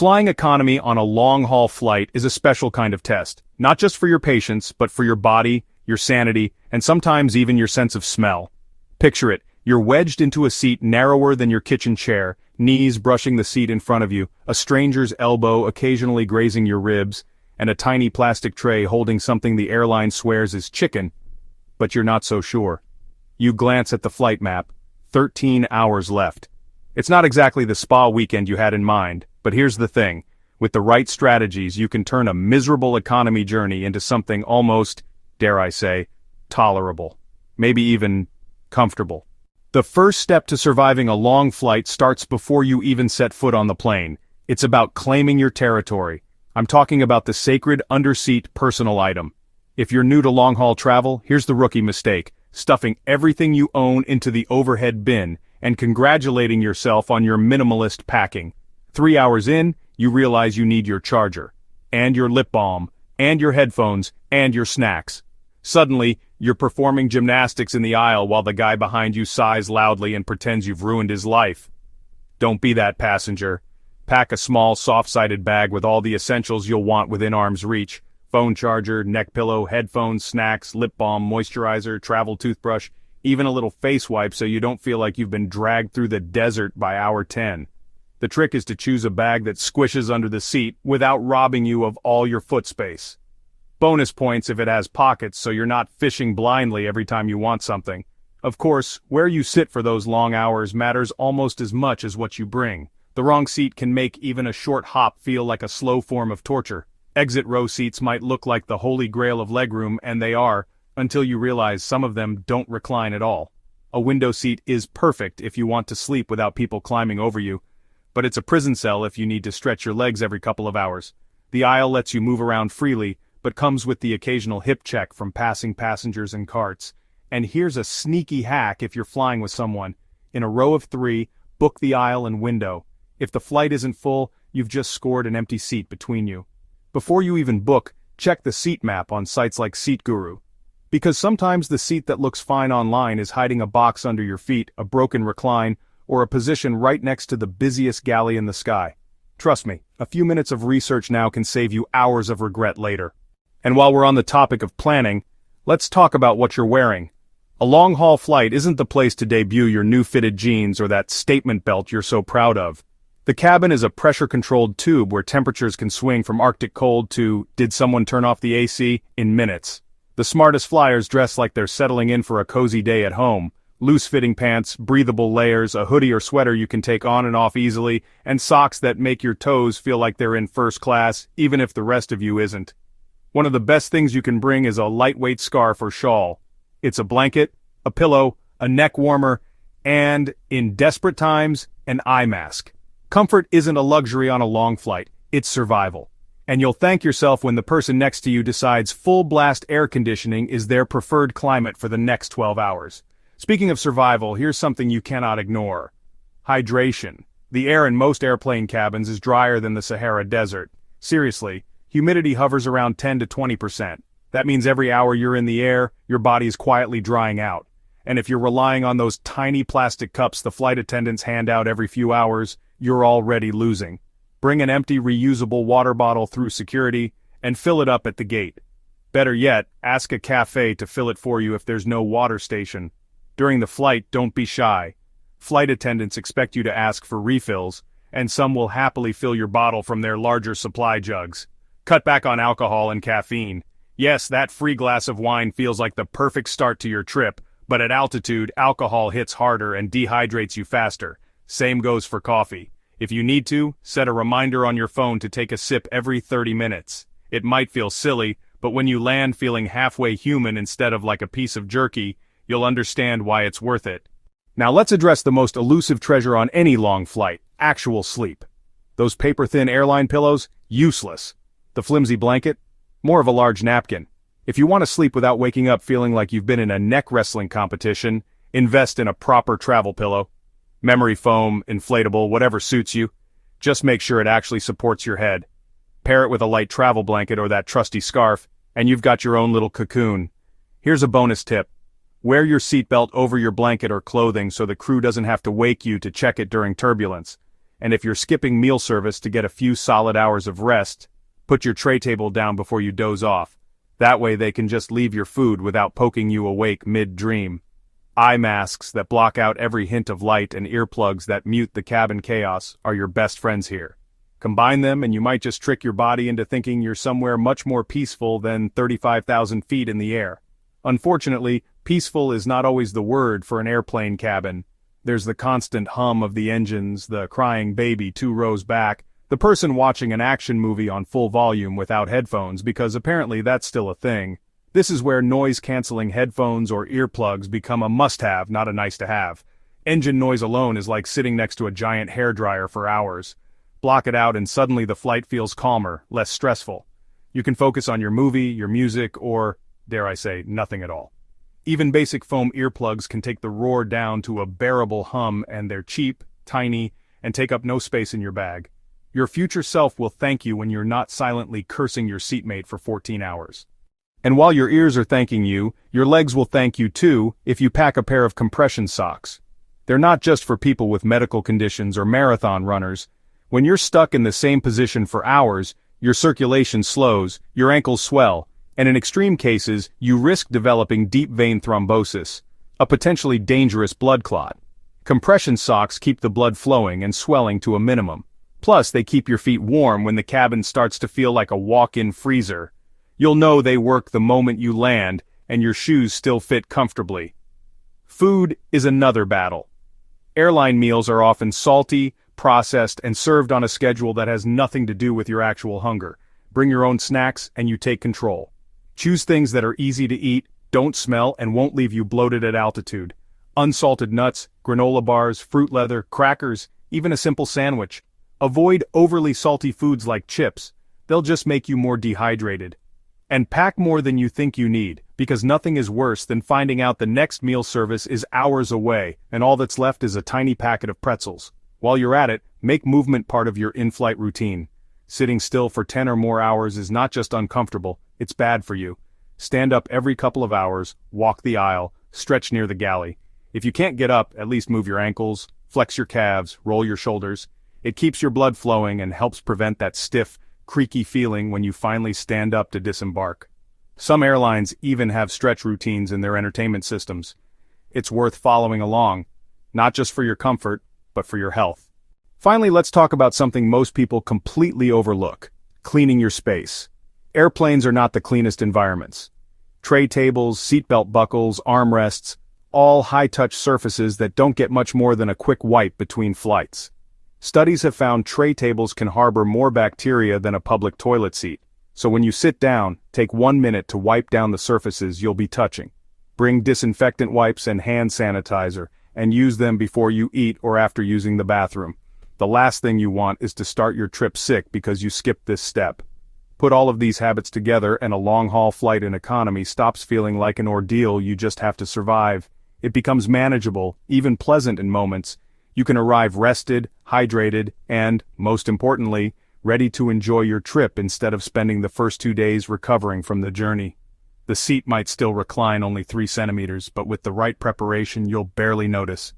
Flying economy on a long-haul flight is a special kind of test, not just for your patience, but for your body, your sanity, and sometimes even your sense of smell. Picture it, you're wedged into a seat narrower than your kitchen chair, knees brushing the seat in front of you, a stranger's elbow occasionally grazing your ribs, and a tiny plastic tray holding something the airline swears is chicken. But you're not so sure. You glance at the flight map. 13 hours left. It's not exactly the spa weekend you had in mind, but here's the thing. With the right strategies, you can turn a miserable economy journey into something almost, dare I say, tolerable. Maybe even comfortable. The first step to surviving a long flight starts before you even set foot on the plane. It's about claiming your territory. I'm talking about the sacred underseat personal item. If you're new to long-haul travel, here's the rookie mistake: stuffing everything you own into the overhead bin and congratulating yourself on your minimalist packing. 3 hours in, you realize you need your charger, and your lip balm, and your headphones, and your snacks. Suddenly, you're performing gymnastics in the aisle while the guy behind you sighs loudly and pretends you've ruined his life. Don't be that passenger. Pack a small, soft-sided bag with all the essentials you'll want within arm's reach. Phone charger, neck pillow, headphones, snacks, lip balm, moisturizer, travel toothbrush, even a little face wipe so you don't feel like you've been dragged through the desert by hour 10. The trick is to choose a bag that squishes under the seat without robbing you of all your foot space. Bonus points if it has pockets so you're not fishing blindly every time you want something. Of course, where you sit for those long hours matters almost as much as what you bring. The wrong seat can make even a short hop feel like a slow form of torture. Exit row seats might look like the holy grail of legroom, and they are, until you realize some of them don't recline at all. A window seat is perfect if you want to sleep without people climbing over you, but it's a prison cell if you need to stretch your legs every couple of hours. The aisle lets you move around freely, but comes with the occasional hip check from passing passengers and carts. And here's a sneaky hack if you're flying with someone. In a row of 3, book the aisle and window. If the flight isn't full, you've just scored an empty seat between you. Before you even book, check the seat map on sites like Seat Guru. Because sometimes the seat that looks fine online is hiding a box under your feet, a broken recline, or a position right next to the busiest galley in the sky. Trust me, a few minutes of research now can save you hours of regret later. And while we're on the topic of planning, let's talk about what you're wearing. A long-haul flight isn't the place to debut your new fitted jeans or that statement belt you're so proud of. The cabin is a pressure-controlled tube where temperatures can swing from Arctic cold to, did someone turn off the AC, in minutes. The smartest flyers dress like they're settling in for a cozy day at home. Loose-fitting pants, breathable layers, a hoodie or sweater you can take on and off easily, and socks that make your toes feel like they're in first class, even if the rest of you isn't. One of the best things you can bring is a lightweight scarf or shawl. It's a blanket, a pillow, a neck warmer, and, in desperate times, an eye mask. Comfort isn't a luxury on a long flight, it's survival. And you'll thank yourself when the person next to you decides full-blast air conditioning is their preferred climate for the next 12 hours. Speaking of survival, here's something you cannot ignore. Hydration. The air in most airplane cabins is drier than the Sahara Desert. Seriously, humidity hovers around 10 to 20%. That means every hour you're in the air, your body is quietly drying out. And if you're relying on those tiny plastic cups the flight attendants hand out every few hours, you're already losing. Bring an empty reusable water bottle through security, and fill it up at the gate. Better yet, ask a cafe to fill it for you if there's no water station. During the flight, don't be shy. Flight attendants expect you to ask for refills, and some will happily fill your bottle from their larger supply jugs. Cut back on alcohol and caffeine. Yes, that free glass of wine feels like the perfect start to your trip, but at altitude, alcohol hits harder and dehydrates you faster. Same goes for coffee. If you need to, set a reminder on your phone to take a sip every 30 minutes. It might feel silly, but when you land feeling halfway human instead of like a piece of jerky, you'll understand why it's worth it. Now let's address the most elusive treasure on any long flight, actual sleep. Those paper-thin airline pillows? Useless. The flimsy blanket? More of a large napkin. If you want to sleep without waking up feeling like you've been in a neck wrestling competition, invest in a proper travel pillow. Memory foam, inflatable, whatever suits you. Just make sure it actually supports your head. Pair it with a light travel blanket or that trusty scarf, and you've got your own little cocoon. Here's a bonus tip. Wear your seatbelt over your blanket or clothing so the crew doesn't have to wake you to check it during turbulence. and if you're skipping meal service to get a few solid hours of rest, put your tray table down before you doze off. That way they can just leave your food without poking you awake mid-dream. Eye masks that block out every hint of light and earplugs that mute the cabin chaos are your best friends here. Combine them and you might just trick your body into thinking you're somewhere much more peaceful than 35,000 feet in the air. Unfortunately, peaceful is not always the word for an airplane cabin. There's the constant hum of the engines, the crying baby 2 rows back, the person watching an action movie on full volume without headphones because apparently that's still a thing. This is where noise-canceling headphones or earplugs become a must-have, not a nice-to-have. Engine noise alone is like sitting next to a giant hairdryer for hours. Block it out and suddenly the flight feels calmer, less stressful. You can focus on your movie, your music, or, dare I say, nothing at all. Even basic foam earplugs can take the roar down to a bearable hum, and they're cheap, tiny, and take up no space in your bag. Your future self will thank you when you're not silently cursing your seatmate for 14 hours. And while your ears are thanking you, your legs will thank you too if you pack a pair of compression socks. They're not just for people with medical conditions or marathon runners. When you're stuck in the same position for hours, your circulation slows, your ankles swell, and in extreme cases, you risk developing deep vein thrombosis, a potentially dangerous blood clot. Compression socks keep the blood flowing and swelling to a minimum. Plus, they keep your feet warm when the cabin starts to feel like a walk-in freezer. You'll know they work the moment you land, and your shoes still fit comfortably. Food is another battle. Airline meals are often salty, processed, and served on a schedule that has nothing to do with your actual hunger. Bring your own snacks, and you take control. Choose things that are easy to eat, don't smell, and won't leave you bloated at altitude. Unsalted nuts, granola bars, fruit leather, crackers, even a simple sandwich. Avoid overly salty foods like chips. They'll just make you more dehydrated. And pack more than you think you need, because nothing is worse than finding out the next meal service is hours away, and all that's left is a tiny packet of pretzels. While you're at it, make movement part of your in-flight routine. Sitting still for 10 or more hours is not just uncomfortable, it's bad for you. Stand up every couple of hours, walk the aisle, stretch near the galley. If you can't get up, at least move your ankles, flex your calves, roll your shoulders. It keeps your blood flowing and helps prevent that stiff, creaky feeling when you finally stand up to disembark. Some airlines even have stretch routines in their entertainment systems. It's worth following along, not just for your comfort, but for your health. Finally, let's talk about something most people completely overlook: cleaning your space. Airplanes are not the cleanest environments. Tray tables, seatbelt buckles, armrests, all high-touch surfaces that don't get much more than a quick wipe between flights. Studies have found tray tables can harbor more bacteria than a public toilet seat, so when you sit down, take 1 minute to wipe down the surfaces you'll be touching. Bring disinfectant wipes and hand sanitizer, and use them before you eat or after using the bathroom. The last thing you want is to start your trip sick because you skipped this step. Put all of these habits together and a long-haul flight in economy stops feeling like an ordeal you just have to survive. It becomes manageable, even pleasant in moments. You can arrive rested, hydrated, and, most importantly, ready to enjoy your trip instead of spending the first 2 days recovering from the journey. The seat might still recline only 3 centimeters, but with the right preparation you'll barely notice.